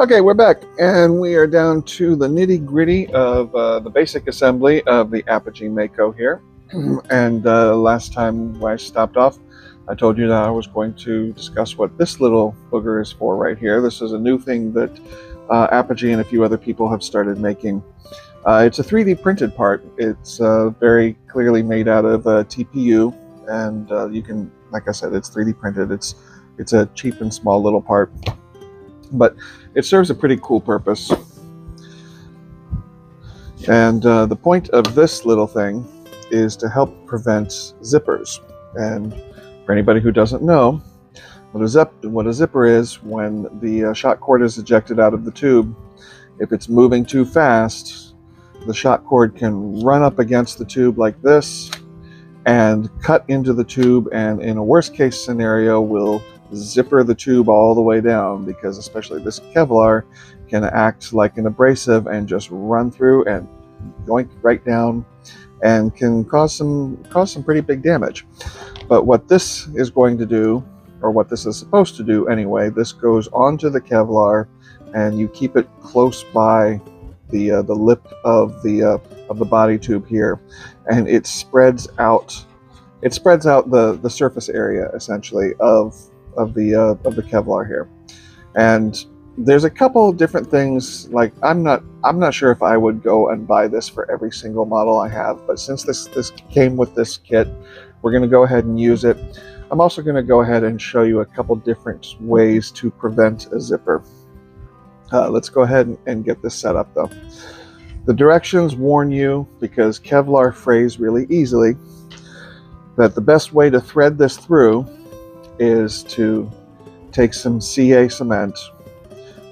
Okay, we're back, and we are down to the nitty-gritty of the basic assembly of the Apogee Mako here. And last time I stopped off, I told you that I was going to discuss what this little booger is for right here. This is a new thing that Apogee and a few other people have started making. It's a 3D printed part. It's very clearly made out of TPU, and you can, like I said, it's 3D printed. It's a cheap and small little part, but it serves a pretty cool purpose. And the point of this little thing is to help prevent zippers. And for anybody who doesn't know, what a zipper is, when the shot cord is ejected out of the tube, if it's moving too fast, the shot cord can run up against the tube like this and cut into the tube, and in a worst case scenario will zipper the tube all the way down, because especially this Kevlar can act like an abrasive and just run through and going right down and can cause some pretty big damage. But what this is going to do, or what this is supposed to do anyway, this goes onto the Kevlar and you keep it close by the lip of the body tube here, and it spreads out the surface area essentially of the Kevlar here. And there's a couple different things, like I'm not sure if I would go and buy this for every single model I have, but since this came with this kit, we're going to go ahead and use it. I'm also going to go ahead and show you a couple different ways to prevent a zipper. Let's go ahead and get this set up though. The directions warn you, because Kevlar frays really easily, that the best way to thread this through is to take some CA cement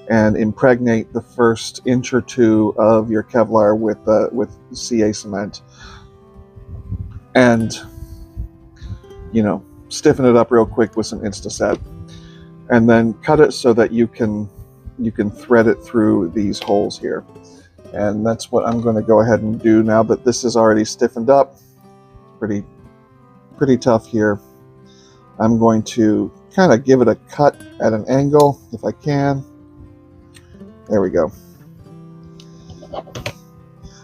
and impregnate the first inch or two of your Kevlar with CA cement, and stiffen it up real quick with some Instaset, and then cut it so that you can thread it through these holes here. And that's what I'm going to go ahead and do now that this is already stiffened up. Pretty tough here. I'm going to kind of give it a cut at an angle if I can. There we go.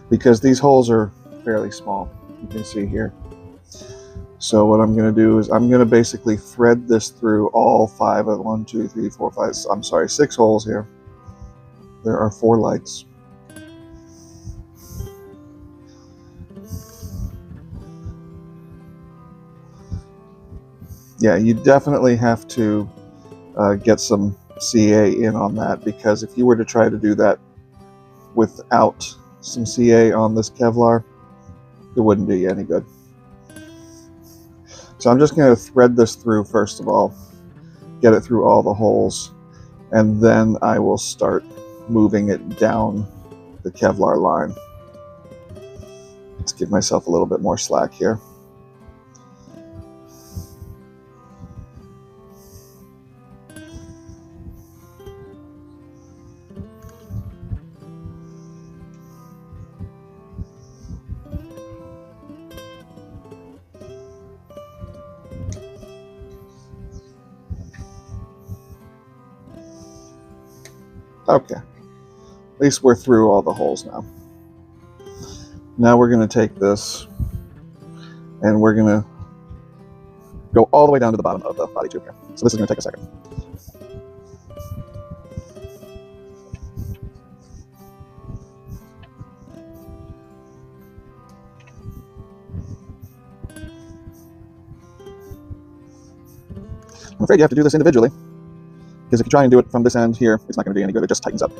Because these holes are fairly small, you can see here. So what I'm going to do is I'm going to basically thread this through all 6 holes here. There are 4 lights. Yeah, you definitely have to get some CA in on that, because if you were to try to do that without some CA on this Kevlar, it wouldn't do you any good. So I'm just going to thread this through first of all, get it through all the holes, and then I will start moving it down the Kevlar line. Let's give myself a little bit more slack here. Okay, at least we're through all the holes now. Now we're going to take this and we're going to go all the way down to the bottom of the body tube here. So this is going to take a second. I'm afraid you have to do this individually, because if you try and do it from this end here, it's not going to do any good. It just tightens up.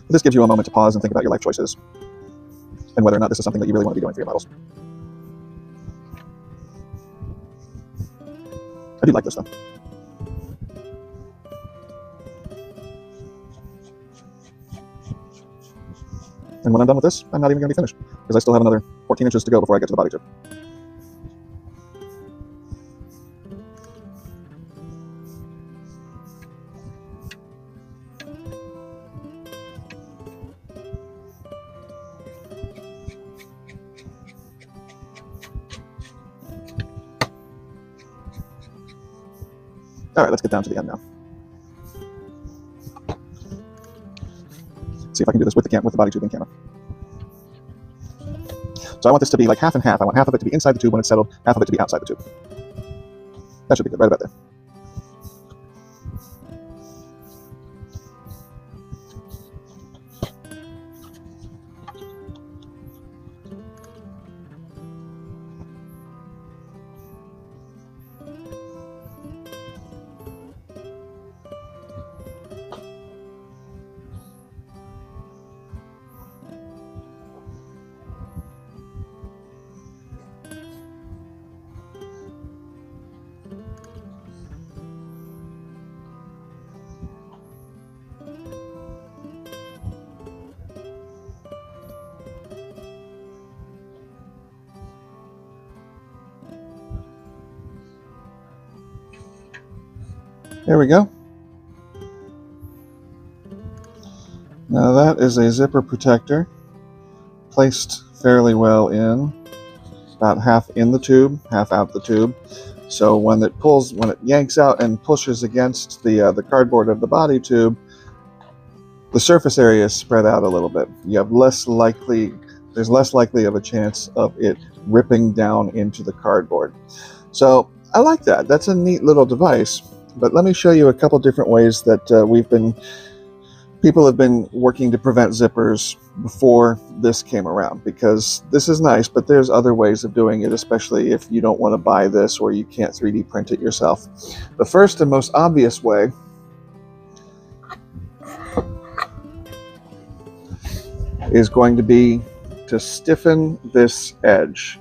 This gives you a moment to pause and think about your life choices and whether or not this is something that you really want to be doing for your models. I do like this though. And when I'm done with this, I'm not even going to be finished, because I still have another 14 inches to go before I get to the body tube. All right, let's get down to the end now. See if I can do this with the body tubing camera. So I want this to be like half and half. I want half of it to be inside the tube when it's settled, half of it to be outside the tube. That should be good, right about there. There we go. Now that is a zipper protector placed fairly well in, about half in the tube, half out the tube. So when it yanks out and pushes against the cardboard of the body tube, the surface area is spread out a little bit. You have there's less likely of a chance of it ripping down into the cardboard. So I like that. That's a neat little device. But let me show you a couple different ways that people have been working to prevent zippers before this came around, because this is nice, but there's other ways of doing it, especially if you don't want to buy this or you can't 3D print it yourself. The first and most obvious way is going to be to stiffen this edge.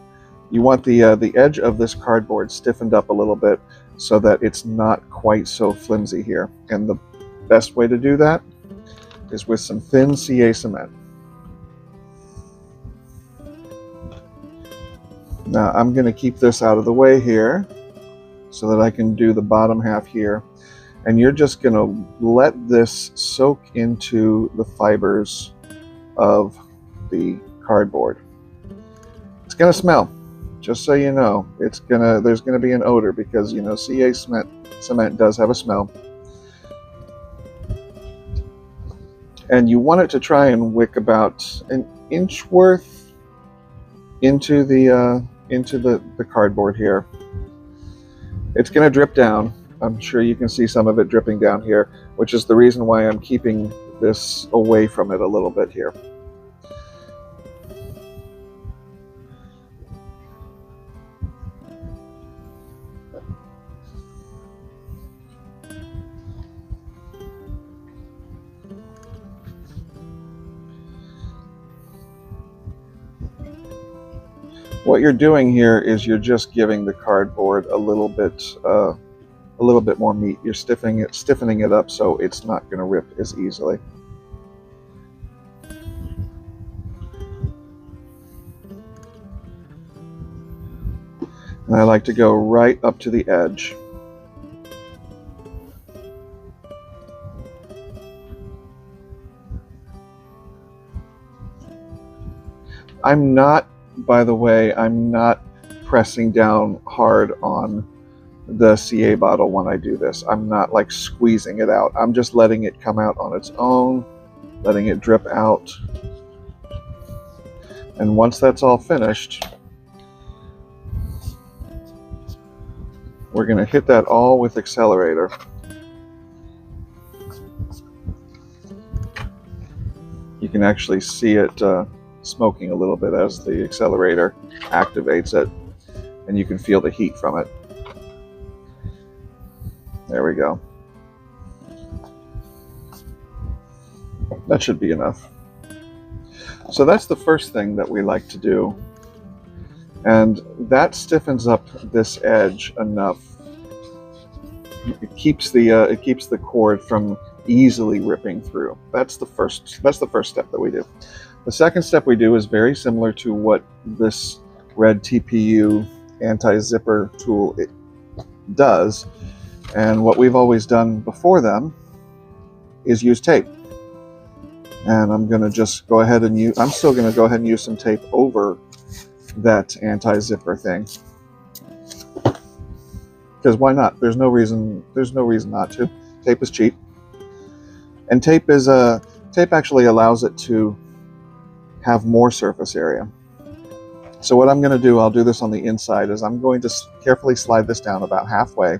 You want the edge of this cardboard stiffened up a little bit so that it's not quite so flimsy here. And the best way to do that is with some thin CA cement. Now I'm going to keep this out of the way here so that I can do the bottom half here. And you're just going to let this soak into the fibers of the cardboard. It's going to smell. Just so you know, there's gonna be an odor, because you know CA cement does have a smell, and you want it to try and wick about an inch worth into the cardboard here. It's gonna drip down. I'm sure you can see some of it dripping down here, which is the reason why I'm keeping this away from it a little bit here. What you're doing here is you're just giving the cardboard a little bit more meat. You're stiffening it up so it's not going to rip as easily. And I like to go right up to the edge. By the way, I'm not pressing down hard on the CA bottle when I do this. I'm not like squeezing it out. I'm just letting it come out on its own, letting it drip out. And once that's all finished, we're going to hit that all with accelerator. You can actually see it smoking a little bit as the accelerator activates it, and you can feel the heat from it. There we go. That should be enough. So that's the first thing that we like to do, and that stiffens up this edge enough. It keeps the cord from easily ripping through. That's the first step that we do. The second step we do is very similar to what this red TPU anti-zipper tool does, and what we've always done before them is use tape. And I'm going to just go ahead and I'm still going to go ahead and use some tape over that anti-zipper thing. because why not? There's no reason not to. Tape is cheap, and tape actually allows it to have more surface area. So what I'm going to do, I'll do this on the inside, is I'm going to carefully slide this down about halfway.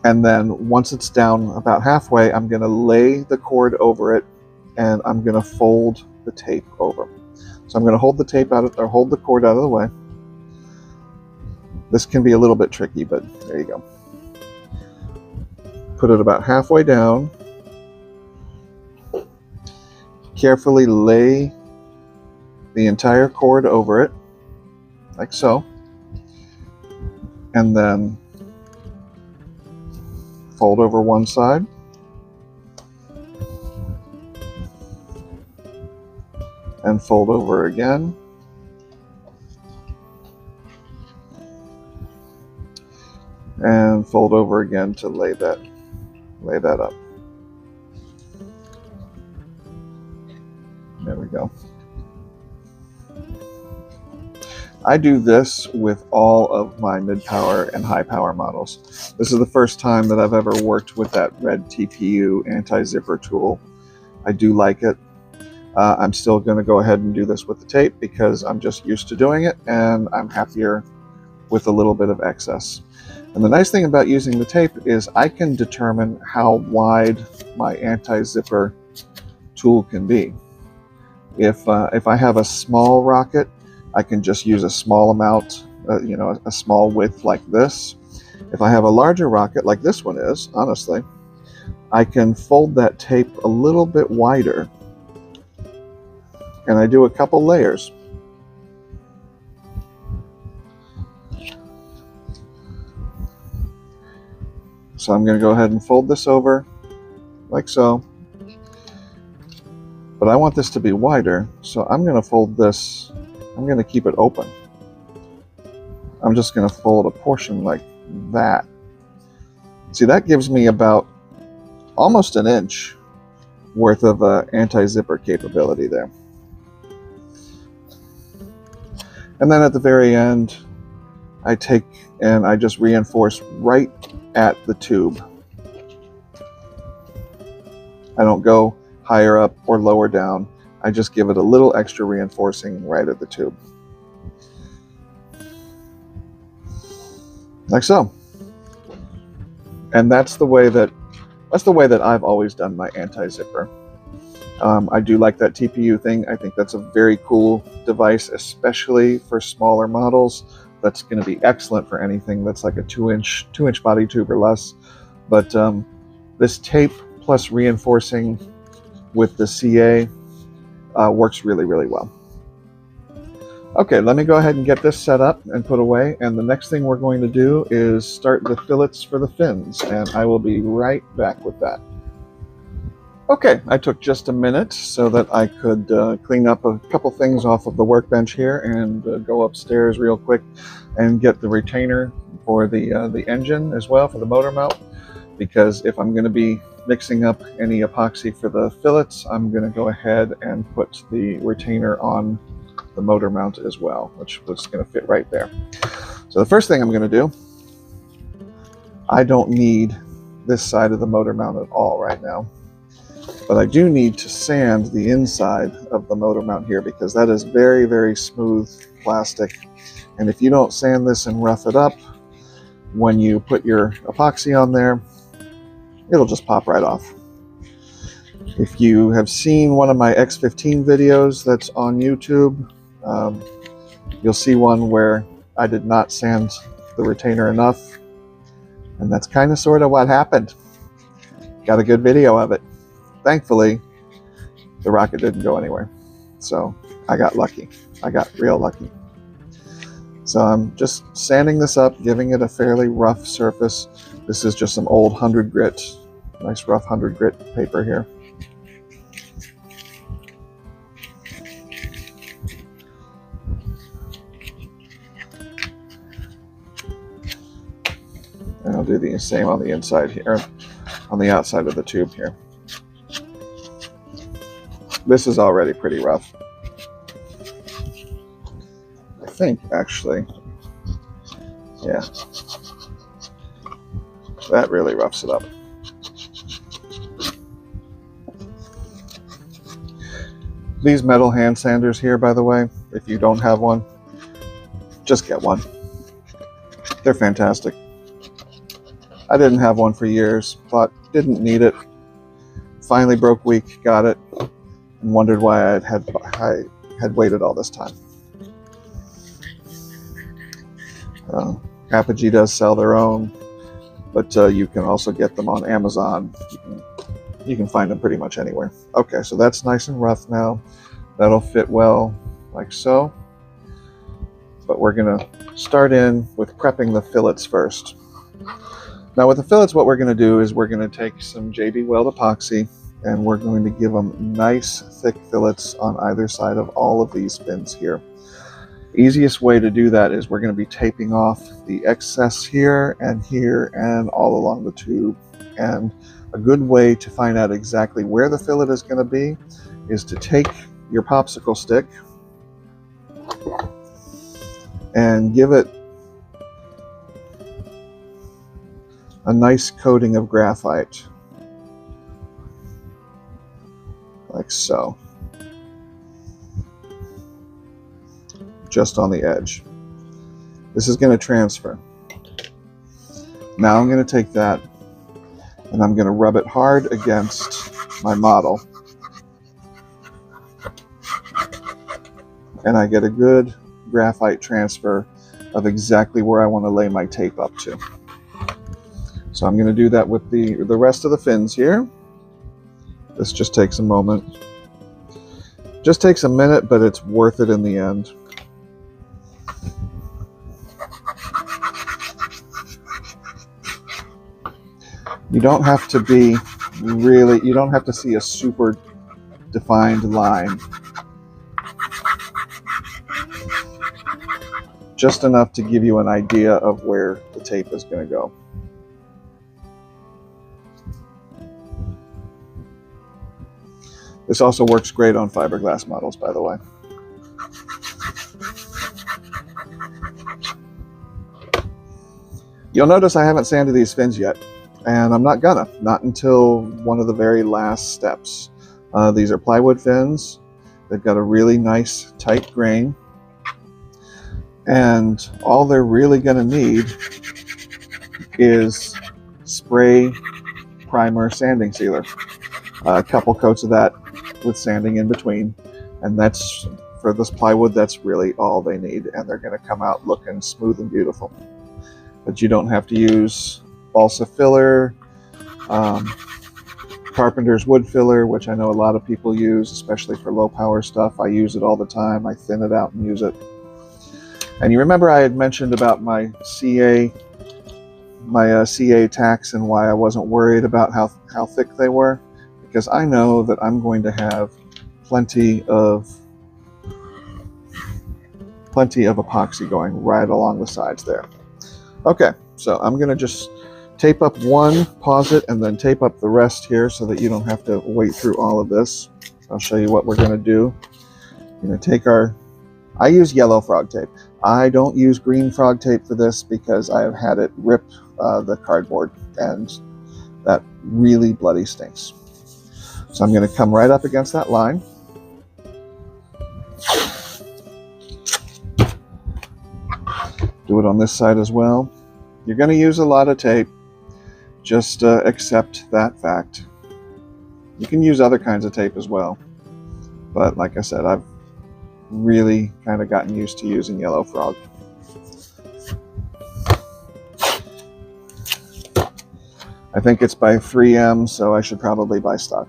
And then once it's down about halfway, I'm going to lay the cord over it, and I'm going to fold the tape over. So I'm going to hold the tape out, or hold the cord out of the way. This can be a little bit tricky, but there you go. Put it about halfway down. Carefully lay the entire cord over it, like so, and then fold over one side, and fold over again, and fold over again to lay that up. There we go. I do this with all of my mid-power and high-power models. This is the first time that I've ever worked with that red TPU anti-zipper tool. I do like it. I'm still going to go ahead and do this with the tape because I'm just used to doing it, and I'm happier with a little bit of excess. And the nice thing about using the tape is I can determine how wide my anti-zipper tool can be. If I have a small rocket, I can just use a small amount, a small width like this. If I have a larger rocket like this one is, honestly, I can fold that tape a little bit wider, and I do a couple layers. So I'm going to go ahead and fold this over like so. But I want this to be wider, so I'm going to fold this. I'm going to keep it open. I'm just going to fold a portion like that. See, that gives me about almost an inch worth of anti-zipper capability there. And then at the very end, I take and I just reinforce right at the tube. I don't go higher up or lower down. I just give it a little extra reinforcing right at the tube. Like so. And that's the way that I've always done my anti-zipper. I do like that TPU thing. I think that's a very cool device, especially for smaller models. That's going to be excellent for anything that's like a 2-inch body tube or less. But this tape plus reinforcing with the CA works really, really well. Okay, let me go ahead and get this set up and put away, and the next thing we're going to do is start the fillets for the fins, and I will be right back with that. Okay, I took just a minute so that I could clean up a couple things off of the workbench here and go upstairs real quick and get the retainer for the engine as well, for the motor mount, because if I'm going to be mixing up any epoxy for the fillets, I'm going to go ahead and put the retainer on the motor mount as well, which was going to fit right there. So the first thing I'm going to do, I don't need this side of the motor mount at all right now, but I do need to sand the inside of the motor mount here because that is very, very smooth plastic, and if you don't sand this and rough it up when you put your epoxy on there, it'll just pop right off. If you have seen one of my X15 videos that's on YouTube, you'll see one where I did not sand the retainer enough, and that's kind of sort of what happened. Got a good video of it. Thankfully, the rocket didn't go anywhere, so I got lucky. I got real lucky. So I'm just sanding this up, giving it a fairly rough surface. This is just some old 100 grit, nice rough 100 grit paper here. And I'll do the same on the inside here, on the outside of the tube here. This is already pretty rough. I think, actually, yeah. That really roughs it up. These metal hand sanders here, by the way, if you don't have one, just get one. They're fantastic. I didn't have one for years, but didn't need it. Finally broke weak, got it, and wondered why I had waited all this time. Apogee does sell their own, but you can also get them on Amazon. You can find them pretty much anywhere. Okay, so that's nice and rough now. That'll fit well like so. But we're gonna start in with prepping the fillets first. Now with the fillets, what we're gonna do is we're gonna take some JB Weld epoxy and we're going to give them nice thick fillets on either side of all of these fins here. Easiest way to do that is we're going to be taping off the excess here and all along the tube. And a good way to find out exactly where the fillet is going to be is to take your popsicle stick and give it a nice coating of graphite, like so. Just on the edge. This is going to transfer. Now I'm going to take that and I'm going to rub it hard against my model. And I get a good graphite transfer of exactly where I want to lay my tape up to. So I'm going to do that with the rest of the fins here. This just takes a moment. Just takes a minute, but it's worth it in the end. You don't have to be really, you don't have to see a super defined line. Just enough to give you an idea of where the tape is going to go. This also works great on fiberglass models, by the way. You'll notice I haven't sanded these fins yet. And I'm not until one of the very last steps. These are plywood fins. They've got a really nice tight grain. And all they're really going to need is spray, primer, sanding sealer. A couple coats of that with sanding in between. And that's, for this plywood, that's really all they need. And they're going to come out looking smooth and beautiful. But you don't have to use balsa filler, carpenter's wood filler, which I know a lot of people use, especially for low power stuff. I use it all the time. I thin it out and use it. And you remember I had mentioned about my CA tacks and why I wasn't worried about how thick they were, because I know that I'm going to have plenty of epoxy going right along the sides there. Okay, so I'm going to just tape up one, pause it, and then tape up the rest here so that you don't have to wait through all of this. I'll show you what we're going to do. We're going to take I use yellow frog tape. I don't use green frog tape for this because I have had it rip the cardboard, and that really bloody stinks. So I'm going to come right up against that line. Do it on this side as well. You're going to use a lot of tape. Just accept that fact. You can use other kinds of tape as well. But like I said, I've really kind of gotten used to using yellow frog. I think it's by 3M, so I should probably buy stock.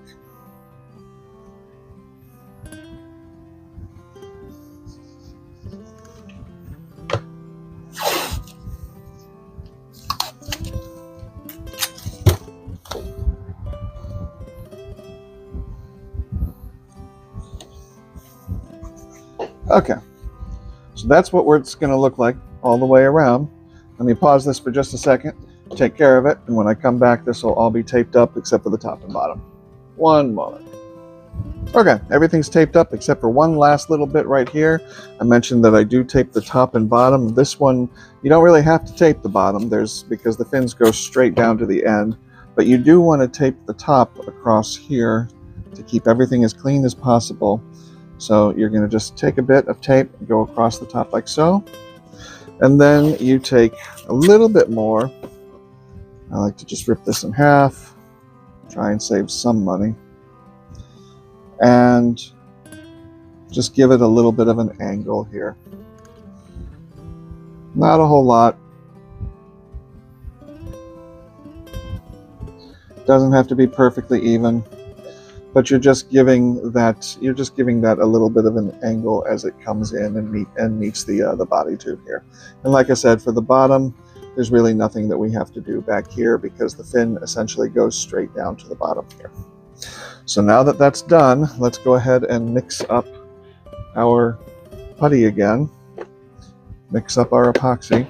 Okay, so that's what it's going to look like all the way around. Let me pause this for just a second, take care of it, and when I come back, this will all be taped up except for the top and bottom. One moment. Okay, everything's taped up except for one last little bit right here. I mentioned that I do tape the top and bottom. This one, you don't really have to tape the bottom because the fins go straight down to the end, but you do want to tape the top across here to keep everything as clean as possible. So you're going to just take a bit of tape and go across the top like so. And then you take a little bit more. I like to just rip this in half, try and save some money. And just give it a little bit of an angle here. Not a whole lot. Doesn't have to be perfectly even, but you're just giving that a little bit of an angle as it comes in and meets the body tube here. And like I said, for the bottom, there's really nothing that we have to do back here because the fin essentially goes straight down to the bottom here. So now that that's done, let's go ahead and mix up our putty again. Mix up our epoxy.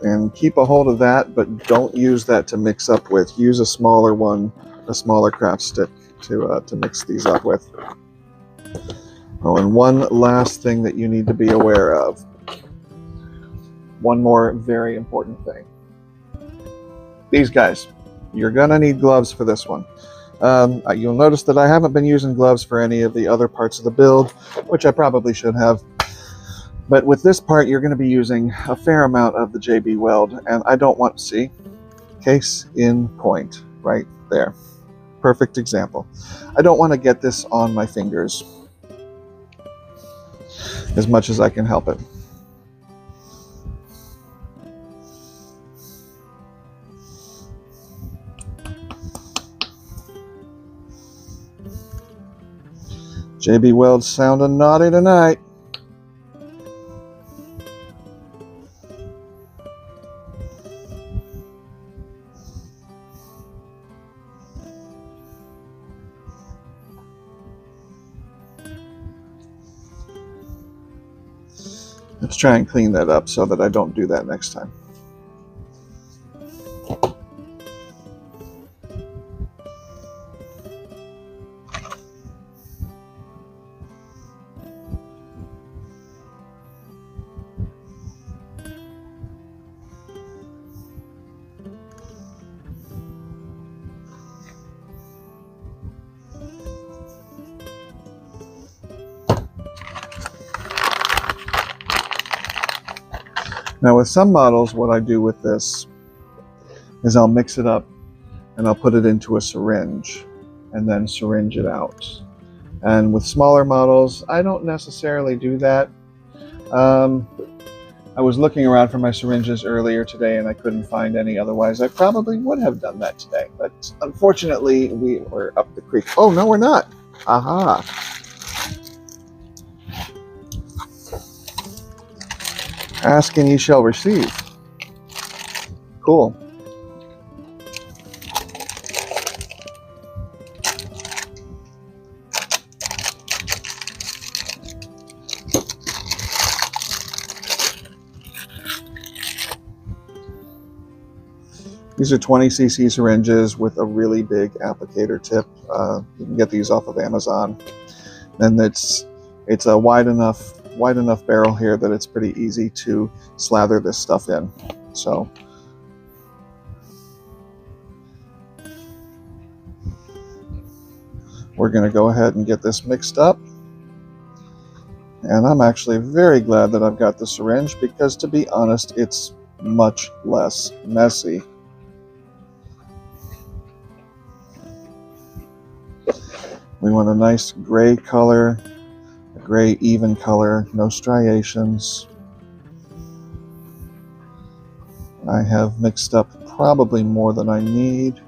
And keep a hold of that, but don't use that to mix up with. Use a smaller one, a smaller craft stick to mix these up with. Oh, and one last thing that you need to be aware of. One more very important thing. These guys, you're gonna need gloves for this one. You'll notice that I haven't been using gloves for any of the other parts of the build, which I probably should have. But with this part, you're going to be using a fair amount of the JB Weld, and I don't want to see. Case in point, right there. Perfect example. I don't want to get this on my fingers as much as I can help it. JB Weld sounding naughty tonight. Let's try and clean that up so that I don't do that next time. Now with some models, what I do with this is I'll mix it up and I'll put it into a syringe and then syringe it out. And with smaller models, I don't necessarily do that. I was looking around for my syringes earlier today and I couldn't find any. Otherwise, I probably would have done that today. But unfortunately, we were up the creek. Oh, no, we're not. Aha. Ask and ye shall receive. Cool. These are 20cc syringes with a really big applicator tip. You can get these off of Amazon. And it's a wide enough barrel here that it's pretty easy to slather this stuff in. So we're going to go ahead and get this mixed up. And I'm actually very glad that I've got the syringe because, to be honest, it's much less messy. We want a nice gray color, a gray even color, no striations. I have mixed up probably more than I need.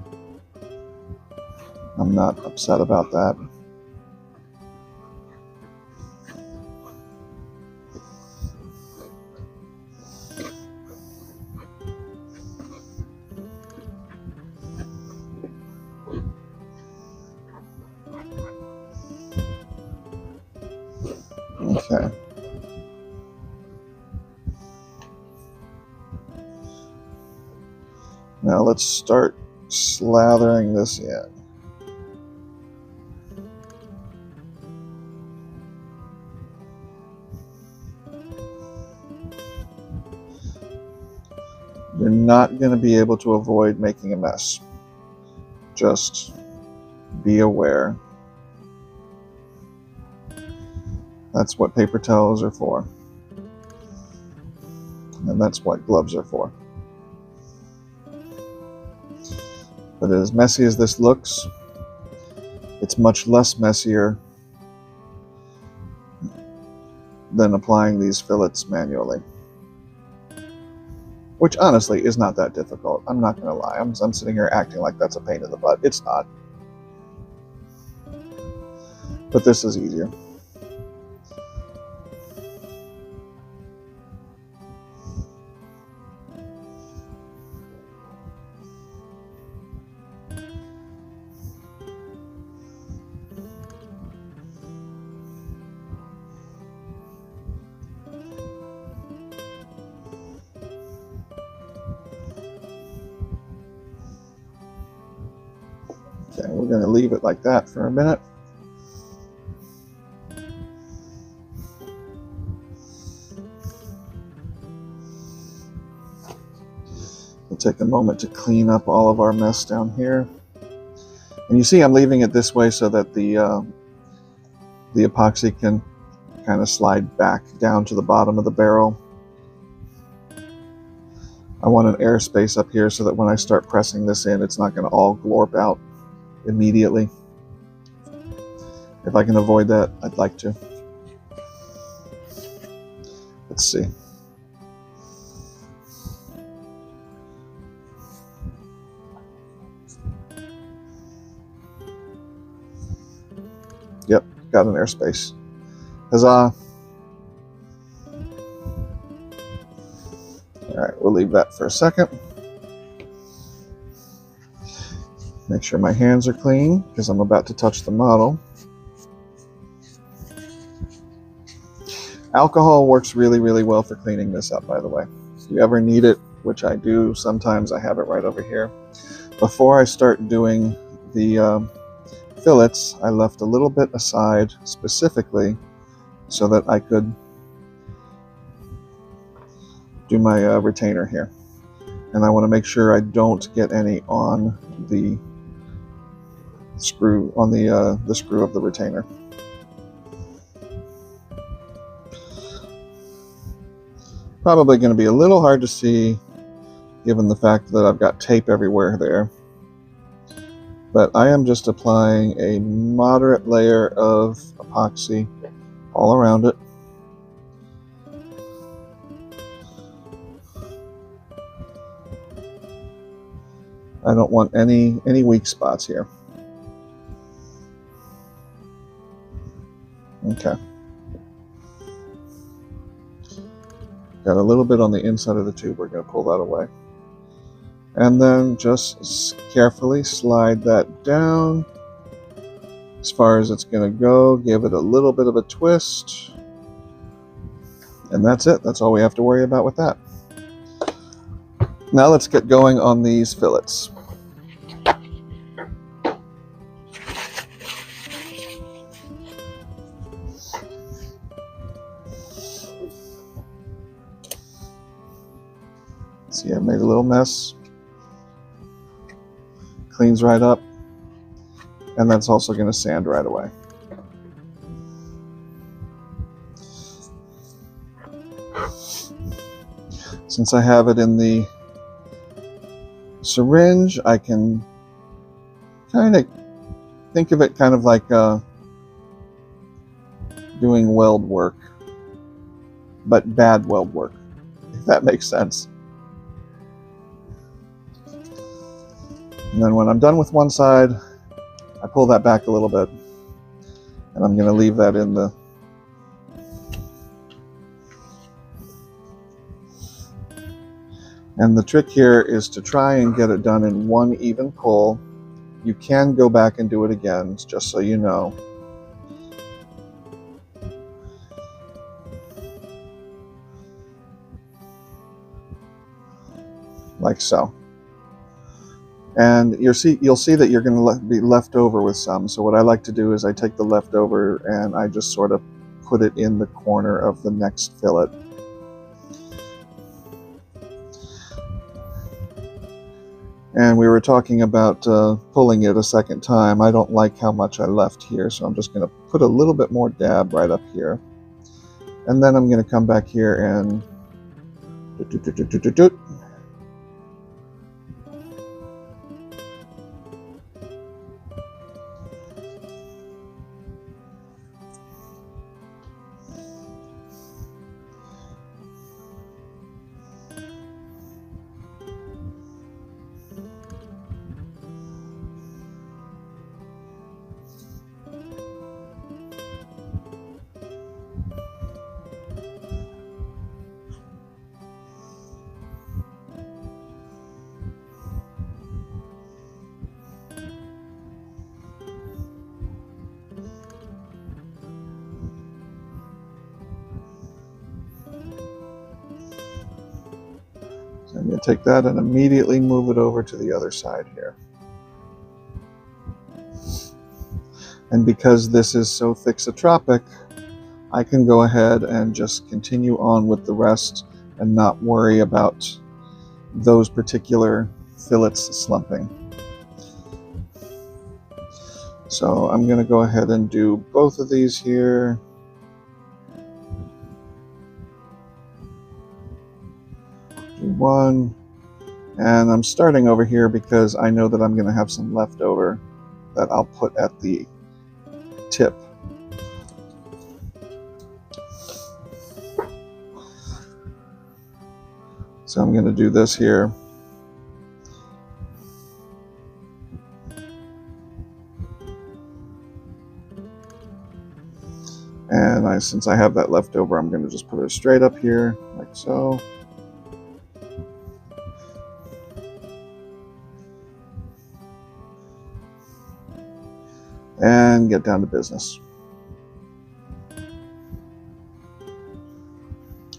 I'm not upset about that. Now let's start slathering this in. You're not going to be able to avoid making a mess. Just be aware. That's what paper towels are for. And that's what gloves are for. But as messy as this looks, it's much less messier than applying these fillets manually. Which honestly is not that difficult. I'm not going to lie. I'm sitting here acting like that's a pain in the butt. It's not. But this is easier. Okay, we're going to leave it like that for a minute. We'll take a moment to clean up all of our mess down here. And you see I'm leaving it this way so that the epoxy can kind of slide back down to the bottom of the barrel. I want an airspace up here so that when I start pressing this in, it's not going to all glorp out immediately. If I can avoid that, I'd like to. Let's see. Yep, got an airspace. Huzzah. Alright, we'll leave that for a second. Make sure my hands are clean because I'm about to touch the model. Alcohol works really, really well for cleaning this up, by the way. If you ever need it, which I do sometimes, I have it right over here. Before I start doing the fillets, I left a little bit aside specifically so that I could do my retainer here. And I want to make sure I don't get any on the screw, on the screw of the retainer. Probably going to be a little hard to see given the fact that I've got tape everywhere there. But I am just applying a moderate layer of epoxy all around it. I don't want any weak spots here. Okay. Got a little bit on the inside of the tube. We're going to pull that away. And then just carefully slide that down as far as it's going to go. Give it a little bit of a twist. And that's it. That's all we have to worry about with that. Now let's get going on these fillets. See, I made a little mess. Cleans right up. And that's also going to sand right away. Since I have it in the syringe, I can kind of think of it kind of like doing weld work, but bad weld work, if that makes sense. And then when I'm done with one side, I pull that back a little bit, and I'm going to leave that in the And the trick here is to try and get it done in one even pull. You can go back and do it again, just so you know. Like so. And you'll see that you're going to be left over with some. So what I like to do is I take the leftover and I just sort of put it in the corner of the next fillet. And we were talking about pulling it a second time. I don't like how much I left here, so I'm just going to put a little bit more dab right up here. And then I'm going to come back here and So I'm going to take that and immediately move it over to the other side here. And because this is so thixotropic, I can go ahead and just continue on with the rest and not worry about those particular fillets slumping. So I'm going to go ahead and do both of these here. Do one, and I'm starting over here because I know that I'm going to have some leftover that I'll put at the tip. So I'm going to do this here. And since I have that left over, I'm going to just put it straight up here, like so. And get down to business.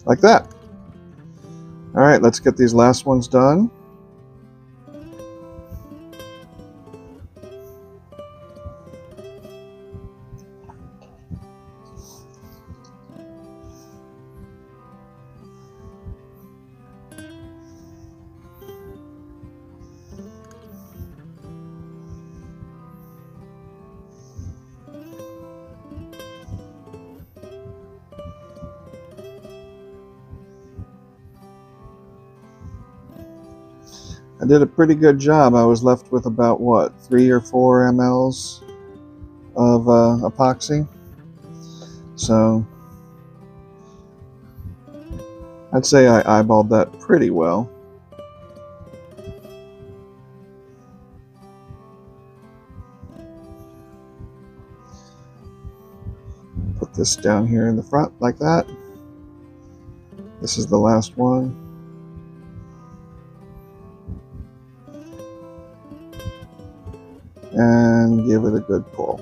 Like that. All right, let's get these last ones done. I did a pretty good job. I was left with about, what, 3 or 4 mLs of epoxy. So I'd say I eyeballed that pretty well. Put this down here in the front like that. This is the last one. And give it a good pull.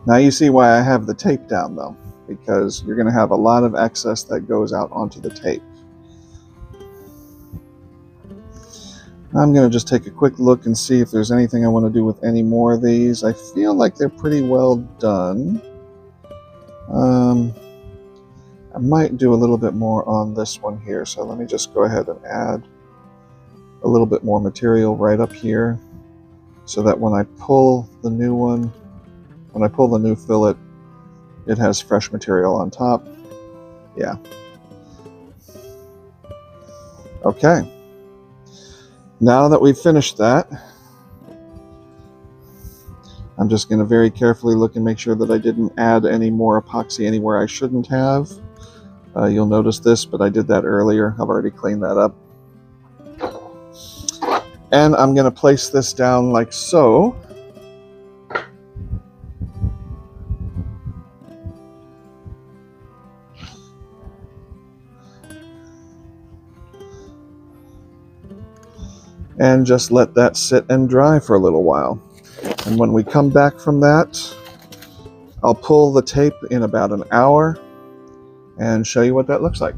Now you see why I have the tape down though, because you're going to have a lot of excess that goes out onto the tape. I'm going to just take a quick look and see if there's anything I want to do with any more of these. I feel like they're pretty well done. I might do a little bit more on this one here, so let me just go ahead and add a little bit more material right up here, so that when I pull the new one, when I pull the new fillet, it has fresh material on top. Yeah. Okay. Now that we've finished that, I'm just going to very carefully look and make sure that I didn't add any more epoxy anywhere I shouldn't have. You'll notice this, but I did that earlier. I've already cleaned that up. And I'm going to place this down like so. And just let that sit and dry for a little while. And when we come back from that, I'll pull the tape in about an hour and show you what that looks like.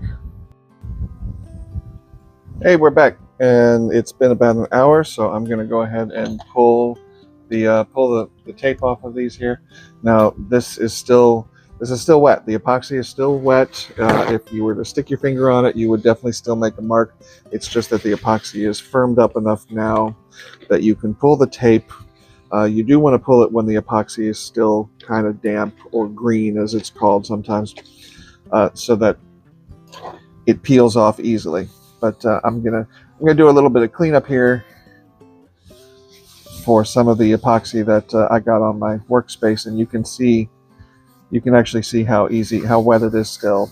Hey, we're back. and it's been about an hour, so I'm going to go ahead and pull the tape off of these here. Now this is still wet. The epoxy is still wet. If you were to stick your finger on it, you would definitely still make a mark. It's just that the epoxy is firmed up enough now that you can pull the tape. You do want to pull it when the epoxy is still kind of damp, or green as it's called sometimes, so that it peels off easily. But I'm gonna do a little bit of cleanup here for some of the epoxy that I got on my workspace, and you can actually see how wet it is still,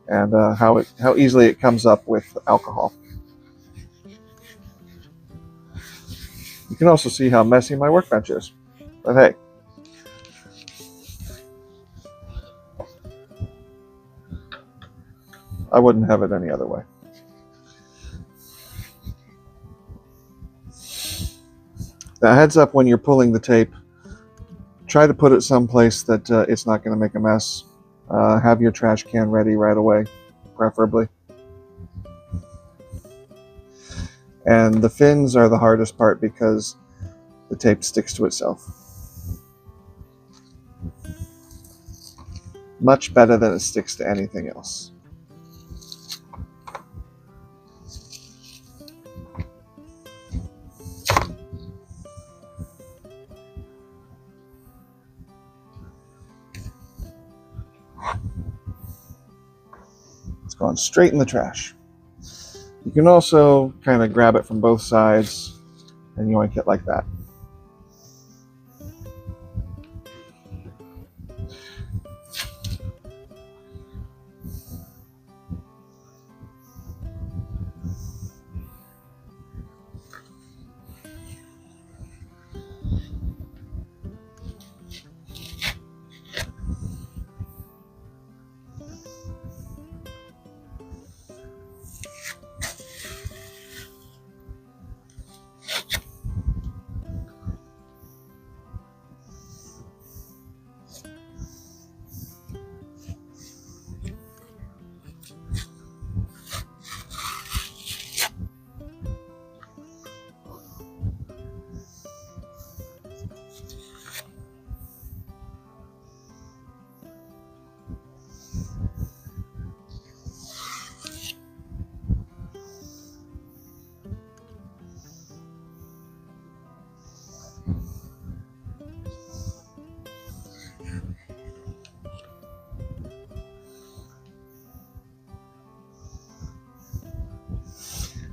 and how easily it comes up with alcohol. You can also see how messy my workbench is, but hey. I wouldn't have it any other way. Now, heads up when you're pulling the tape, try to put it someplace that it's not going to make a mess. Have your trash can ready right away, preferably. And the fins are the hardest part because the tape sticks to itself. Much better than it sticks to anything else. It's going straight in the trash. You can also kind of grab it from both sides and yoink it like that.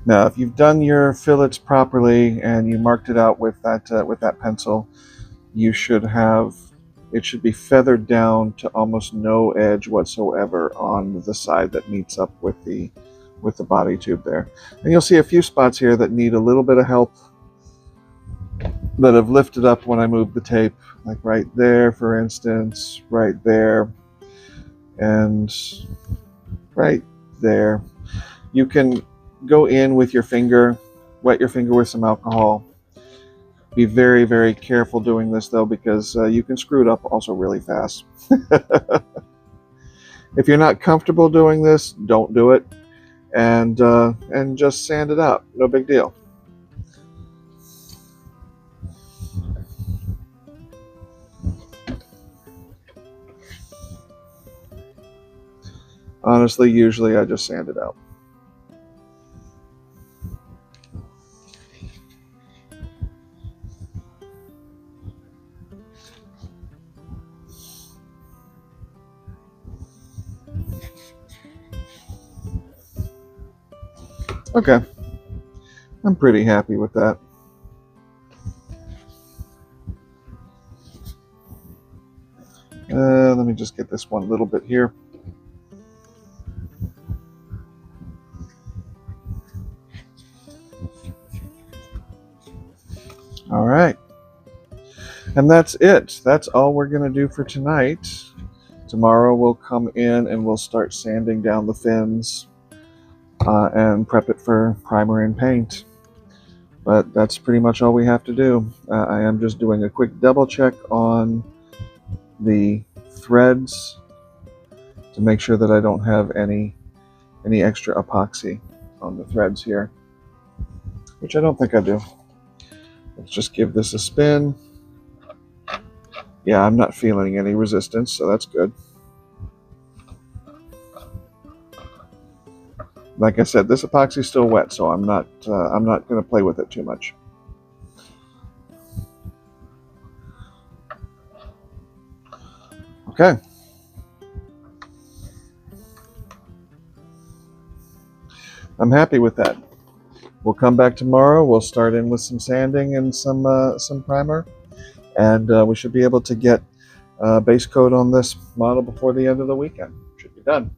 Now, if you've done your fillets properly and you marked it out with that pencil, you should have it should be feathered down to almost no edge whatsoever on the side that meets up with the body tube there. And you'll see a few spots here that need a little bit of help, that have lifted up when I moved the tape, like right there, for instance, right there, and right there. You can go in with your finger, wet your finger with some alcohol. Be very, very careful doing this though, because you can screw it up also really fast. If you're not comfortable doing this, don't do it, and just sand it out. No big deal. Honestly, usually I just sand it out. Okay, I'm pretty happy with that. Let me just get this one little bit here. All right, and that's it. That's all we're going to do for tonight. Tomorrow we'll come in and we'll start sanding down the fins and prep it for primer and paint. But that's pretty much all we have to do. I am just doing a quick double check on the threads to make sure that I don't have any extra epoxy on the threads here. which I don't think I do. Let's just give this a spin. Yeah, I'm not feeling any resistance, so that's good. Like I said, this epoxy is still wet, so I'm not going to play with it too much. Okay. I'm happy with that. We'll come back tomorrow. We'll start in with some sanding and some primer, and we should be able to get base coat on this model before the end of the weekend. Should be done.